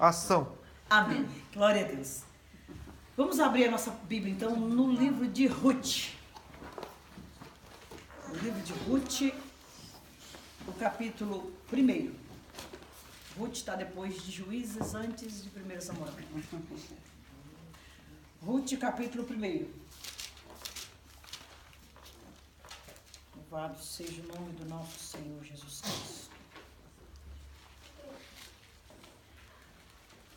Ação. Amém. Glória a Deus. Vamos abrir a nossa Bíblia, então, no livro de Ruth. O livro de Ruth, o capítulo 1. Ruth está depois de Juízes, antes de 1 Samuel. Ruth, capítulo 1. Louvado seja o nome do nosso Senhor Jesus Cristo.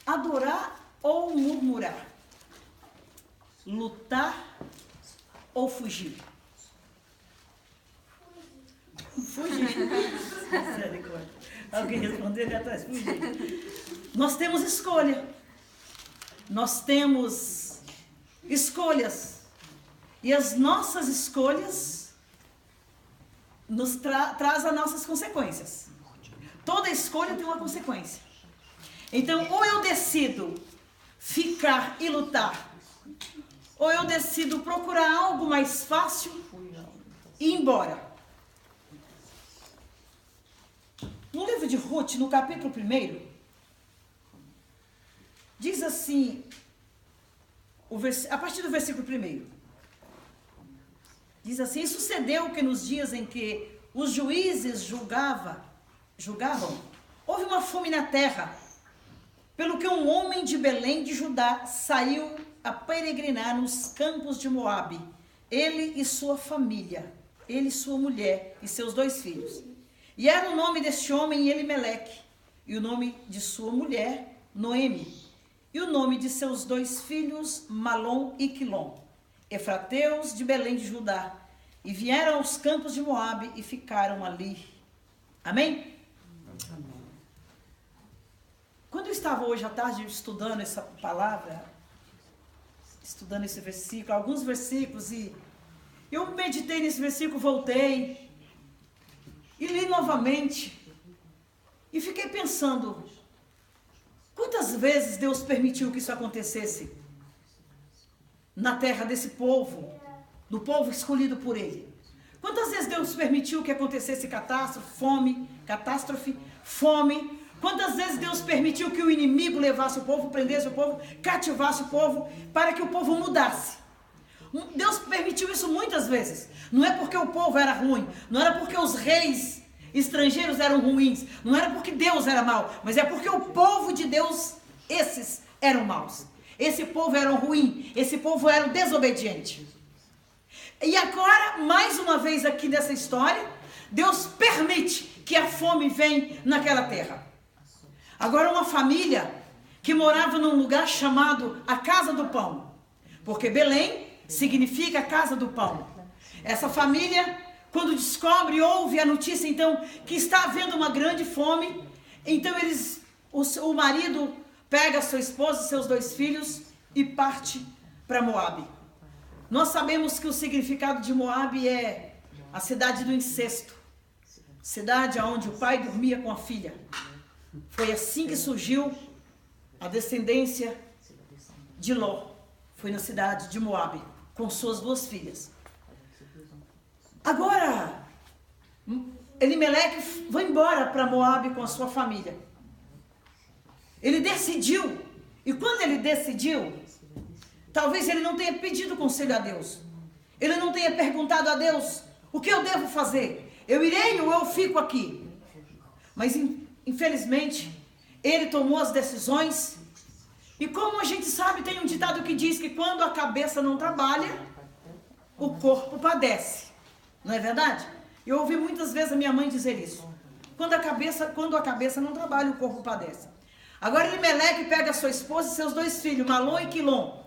Adorar ou murmurar? Lutar ou fugir? Fugir. Misericórdia. Alguém respondeu ali atrás? Fugir. Nós temos escolha. Nós temos escolhas. E as nossas escolhas nos traz as nossas consequências. Toda escolha tem uma consequência. Então, ou eu decido ficar e lutar, ou eu decido procurar algo mais fácil e ir embora. No livro de Ruth, no capítulo 1, diz assim, a partir do versículo 1, diz assim: e sucedeu que nos dias em que os juízes julgavam, houve uma fome na terra, pelo que um homem de Belém de Judá saiu a peregrinar nos campos de Moabe, ele e sua família, ele e sua mulher e seus 2 filhos. E era o nome deste homem Elimeleque, e o nome de sua mulher Noemi, e o nome de seus 2 filhos Malom e Quilom, efrateus de Belém de Judá, e vieram aos campos de Moabe e ficaram ali. Amém? Amém. Quando eu estava hoje à tarde estudando essa palavra, estudando esse versículo, alguns versículos, e eu meditei nesse versículo, voltei e li novamente e fiquei pensando, quantas vezes Deus permitiu que isso acontecesse na terra desse povo, do povo escolhido por Ele? Quantas vezes Deus permitiu que acontecesse catástrofe, fome? Quantas vezes Deus permitiu que o inimigo levasse o povo, prendesse o povo, cativasse o povo, para que o povo mudasse? Deus permitiu isso muitas vezes. Não é porque o povo era ruim, não era porque os reis estrangeiros eram ruins, não era porque Deus era mau, mas é porque o povo de Deus, esses eram maus. Esse povo era ruim, esse povo era desobediente. E agora, mais uma vez aqui nessa história, Deus permite que a fome venha naquela terra. Agora, uma família que morava num lugar chamado a Casa do Pão, porque Belém significa a Casa do Pão. Essa família, quando descobre, ouve a notícia, então, que está havendo uma grande fome, então o marido pega a sua esposa e seus 2 filhos e parte para Moabe. Nós sabemos que o significado de Moabe é a cidade do incesto, cidade onde o pai dormia com a filha. Foi assim que surgiu a descendência de Ló. Foi na cidade de Moabe, com suas 2 filhas. Agora, Elimeleque vai embora para Moabe com a sua família. Ele decidiu, e quando ele decidiu, talvez ele não tenha pedido conselho a Deus. Ele não tenha perguntado a Deus, o que eu devo fazer? Eu irei ou eu fico aqui? Mas infelizmente, ele tomou as decisões. E como a gente sabe, tem um ditado que diz que quando a cabeça não trabalha, o corpo padece. Não é verdade? Eu ouvi muitas vezes a minha mãe dizer isso. Quando a cabeça não trabalha, o corpo padece. Agora Elimeleque pega a sua esposa e seus 2 filhos, Malom e Quilom,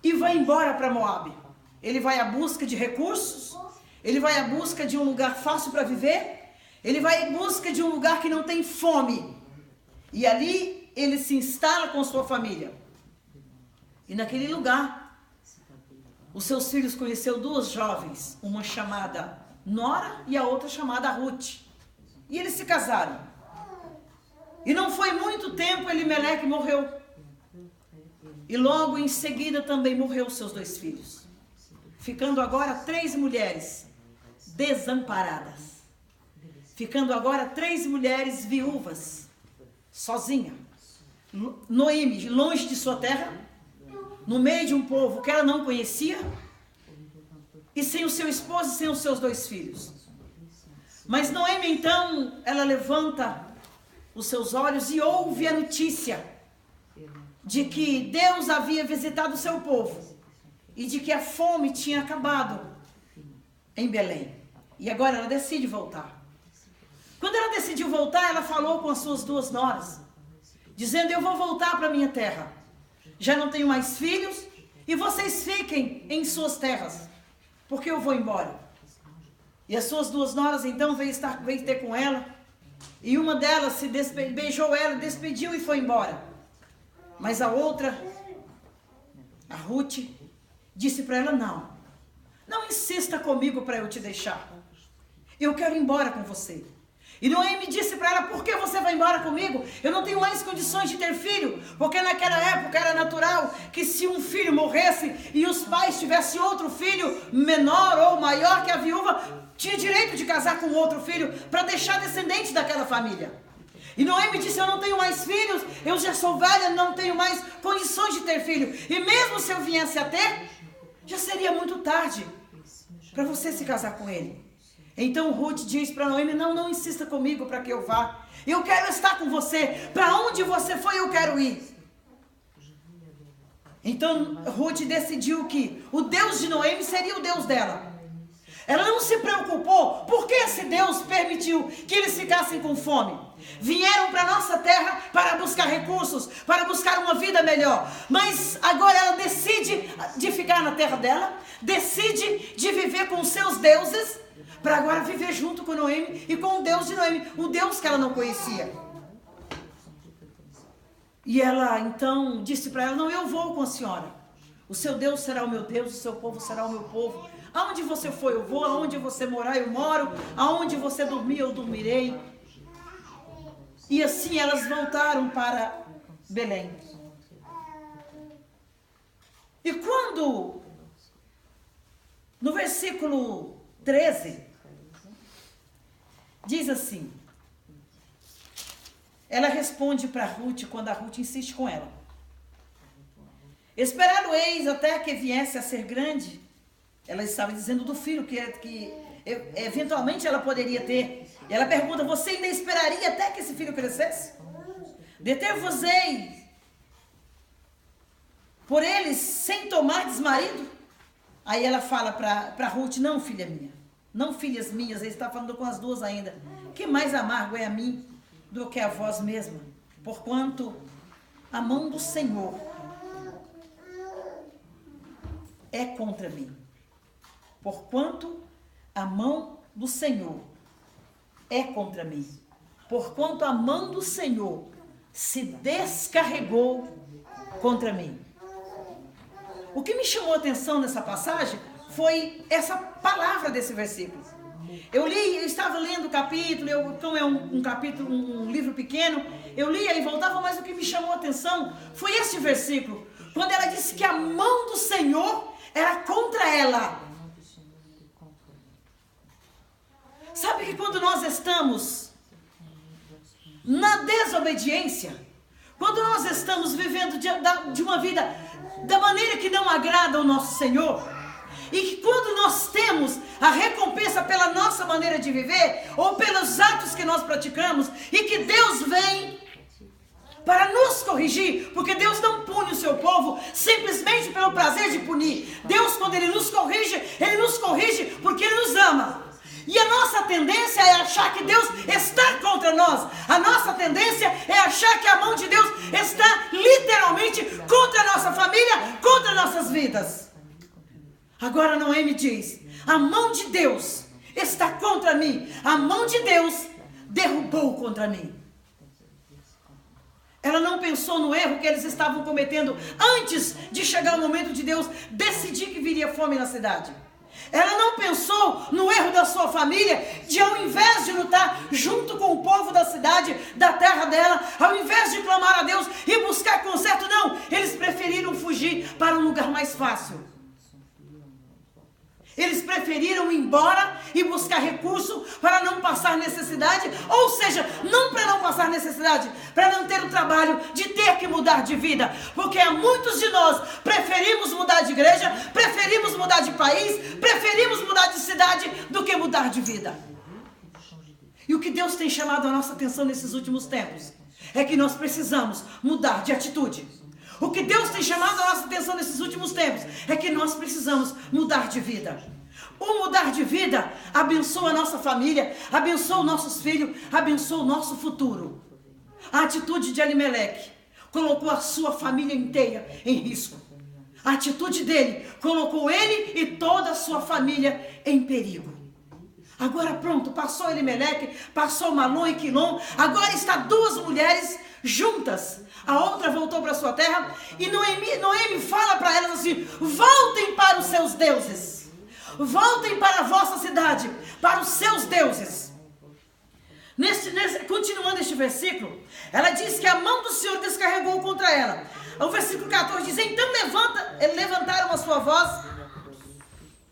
e vai embora para Moabe. Ele vai à busca de recursos, ele vai à busca de um lugar fácil para viver, ele vai em busca de um lugar que não tem fome. E ali ele se instala com sua família. E naquele lugar, os seus filhos conheceu 2 jovens, uma chamada Nora e a outra chamada Ruth. E eles se casaram. E não foi muito tempo, Elimeleque morreu. E logo em seguida também morreu seus 2 filhos. Ficando agora 3 mulheres desamparadas. Ficando agora 3 mulheres viúvas, sozinha, Noemi, longe de sua terra, no meio de um povo que ela não conhecia, e sem o seu esposo e sem os seus 2 filhos. Mas Noemi, então, ela levanta os seus olhos e ouve a notícia de que Deus havia visitado o seu povo e de que a fome tinha acabado em Belém. E agora ela decide voltar. Quando ela decidiu voltar, ela falou com as suas 2 noras, dizendo: eu vou voltar para minha terra. Já não tenho mais filhos e vocês fiquem em suas terras, porque eu vou embora. E as suas 2 noras então veio ter com ela, e uma delas beijou ela, despediu e foi embora. Mas a outra, a Ruth, disse para ela: não insista comigo para eu te deixar. Eu quero ir embora com você. E Noemi disse para ela: por que você vai embora comigo? Eu não tenho mais condições de ter filho. Porque naquela época era natural que se um filho morresse e os pais tivessem outro filho menor ou maior que a viúva, tinha direito de casar com outro filho para deixar descendentes daquela família. E Noemi disse: eu não tenho mais filhos, eu já sou velha, não tenho mais condições de ter filho. E mesmo se eu viesse a ter, já seria muito tarde para você se casar com ele. Então Ruth diz para Noemi: não insista comigo para que eu vá. Eu quero estar com você. Para onde você foi, eu quero ir. Então Ruth decidiu que o Deus de Noemi seria o Deus dela. Ela não se preocupou porque esse Deus permitiu que eles ficassem com fome. Vieram para a nossa terra para buscar recursos, para buscar uma vida melhor. Mas agora ela decide de ficar na terra dela, decide de viver com os seus deuses, para agora viver junto com Noemi e com o Deus de Noemi, o Deus que ela não conhecia. E ela então disse para ela: não, eu vou com a senhora. O seu Deus será o meu Deus, o seu povo será o meu povo. Aonde você for, eu vou. Aonde você morar, eu moro. Aonde você dormir, eu dormirei. E assim elas voltaram para Belém. E quando, no versículo 13, diz assim: ela responde para Ruth, quando a Ruth insiste com ela: esperá-lo-eis até que viesse a ser grande. Ela estava dizendo do filho que eventualmente ela poderia ter. E ela pergunta: você ainda esperaria até que esse filho crescesse? Deter-vos-ei por eles sem tomardes marido? Aí ela fala para Ruth: não, filha minha, não, filhas minhas. Ele está falando com as 2 ainda. Que mais amargo é a mim do que a vós mesma, porquanto a mão do Senhor é contra mim. Porquanto a mão do Senhor é contra mim. Porquanto a mão do Senhor se descarregou contra mim. O que me chamou a atenção nessa passagem foi essa palavra desse versículo. Eu estava lendo o capítulo, como é um capítulo, um livro pequeno, eu lia e voltava, mas o que me chamou a atenção foi este versículo, quando ela disse que a mão do Senhor era contra ela. Sabe que quando nós estamos na desobediência, quando nós estamos vivendo de uma vida da maneira que não agrada ao nosso Senhor, e que quando nós temos a recompensa pela nossa maneira de viver, ou pelos atos que nós praticamos, e que Deus vem para nos corrigir, porque Deus não pune o seu povo simplesmente pelo prazer de punir. Deus, quando Ele nos corrige porque Ele nos ama. E a nossa tendência é achar que Deus está contra nós. A nossa tendência é achar que a mão de Deus está literalmente contra a nossa família, contra nossas vidas. Agora Noemi diz: a mão de Deus está contra mim. A mão de Deus derrubou contra mim. Ela não pensou no erro que eles estavam cometendo antes de chegar o momento de Deus decidir que viria fome na cidade. Ela não pensou no erro da sua família, de ao invés de lutar junto com o povo da cidade, da terra dela, ao invés de clamar a Deus e buscar conserto, não, eles preferiram fugir para um lugar mais fácil. Eles preferiram ir embora e buscar recurso para não passar necessidade, ou seja, não para não passar necessidade, para não ter o trabalho de ter que mudar de vida, porque há muitos de nós preferimos mudar de igreja, preferimos mudar de país, preferimos mudar de cidade do que mudar de vida. E o que Deus tem chamado a nossa atenção nesses últimos tempos é que nós precisamos mudar de atitude. O que Deus tem chamado a nossa atenção nesses últimos tempos é que nós precisamos mudar de vida. O mudar de vida abençoa a nossa família, abençoa os nossos filhos, abençoa o nosso futuro. A atitude de Elimeleque colocou a sua família inteira em risco. A atitude dele colocou ele e toda a sua família em perigo. Agora pronto, passou Elimeleque, passou Malom e Quilom, agora está duas mulheres juntas. A outra voltou para sua terra e Noemi fala para elas assim: voltem para os seus deuses, voltem para a vossa cidade, para os seus deuses. Continuando este versículo, ela diz que a mão do Senhor descarregou contra ela. O versículo 14 diz: então levantaram a sua voz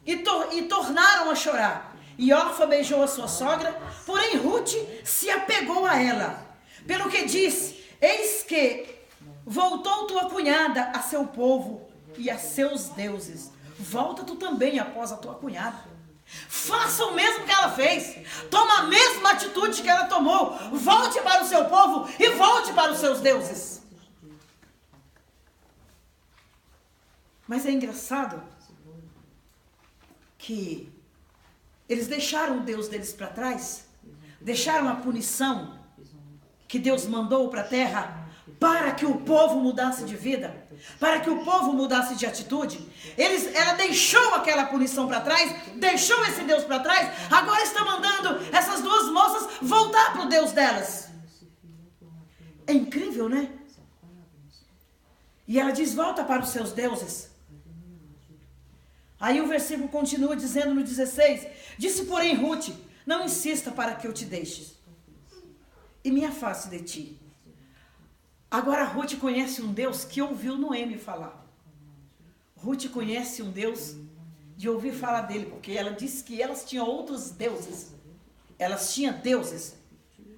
e tornaram a chorar. E Orfa beijou a sua sogra, porém Ruth se apegou a ela. Pelo que disse: eis que voltou tua cunhada a seu povo e a seus deuses. Volta tu também após a tua cunhada. Faça o mesmo que ela fez. Toma a mesma atitude que ela tomou. Volte para o seu povo e volte para os seus deuses. Mas é engraçado que eles deixaram o Deus deles para trás, deixaram a punição que Deus mandou para a terra para que o povo mudasse de vida, para que o povo mudasse de atitude. Ela deixou aquela punição para trás, deixou esse Deus para trás, agora está mandando essas duas moças voltar para o Deus delas. É incrível, né? E ela diz: volta para os seus deuses. Aí o versículo continua dizendo no 16: disse porém Ruth: não insista para que eu te deixe e me afaste de ti. Agora Ruth conhece um Deus que ouviu Noemi falar. Ruth conhece um Deus de ouvir falar dele, porque ela disse que elas tinham outros deuses. Elas tinham deuses.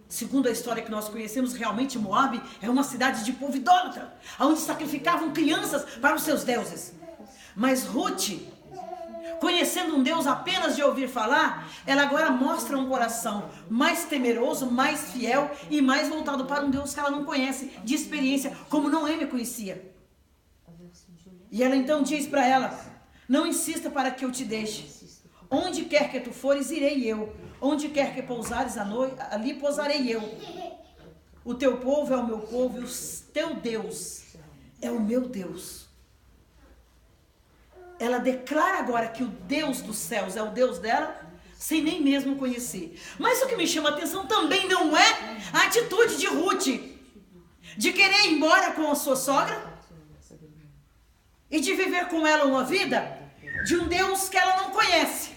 Segundo a história que nós conhecemos, realmente Moabe é uma cidade de povo idólatra, onde sacrificavam crianças para os seus deuses. Mas Ruth, conhecendo um Deus apenas de ouvir falar, ela agora mostra um coração mais temeroso, mais fiel e mais voltado para um Deus que ela não conhece de experiência, como Noemi conhecia. E ela então diz para ela: não insista para que eu te deixe. Onde quer que tu fores, irei eu. Onde quer que pousares à noite, ali pousarei eu. O teu povo é o meu povo e o teu Deus é o meu Deus. Ela declara agora que o Deus dos céus é o Deus dela, sem nem mesmo conhecer. Mas o que me chama a atenção também não é a atitude de Ruth, de querer ir embora com a sua sogra e de viver com ela uma vida de um Deus que ela não conhece.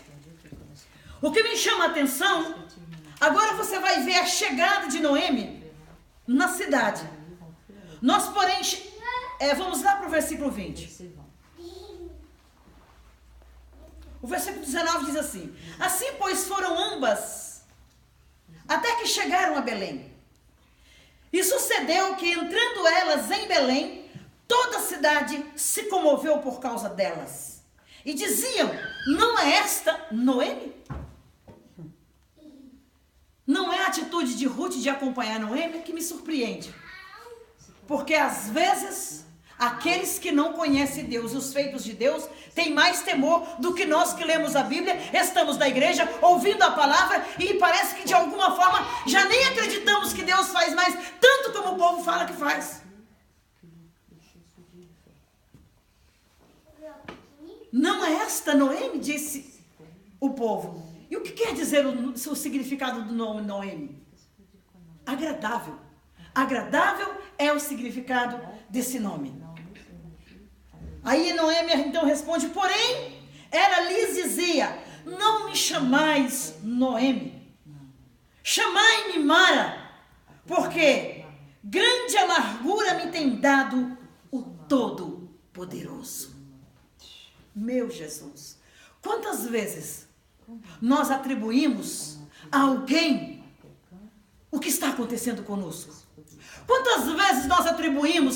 O que me chama a atenção, agora você vai ver a chegada de Noemi na cidade. Nós, porém, vamos lá para o versículo 20. O versículo 19 diz assim: assim, pois, foram ambas, até que chegaram a Belém. E sucedeu que, entrando elas em Belém, toda a cidade se comoveu por causa delas. E diziam: não é esta Noemi? Não é a atitude de Ruth de acompanhar Noemi que me surpreende. Porque às vezes aqueles que não conhecem Deus e os feitos de Deus têm mais temor do que nós que lemos a Bíblia, estamos na igreja, ouvindo a palavra e parece que de alguma forma já nem acreditamos que Deus faz mais, tanto como o povo fala que faz. Não é esta Noemi, disse o povo. E o que quer dizer o significado do nome Noemi? Agradável. Agradável é o significado desse nome. Aí Noemi então responde: porém, ela lhes dizia: não me chamais Noemi, chamai-me Mara, porque grande amargura me tem dado o Todo-Poderoso. Meu Jesus, Quantas vezes nós atribuímos a alguém o que está acontecendo conosco? Quantas vezes nós atribuímos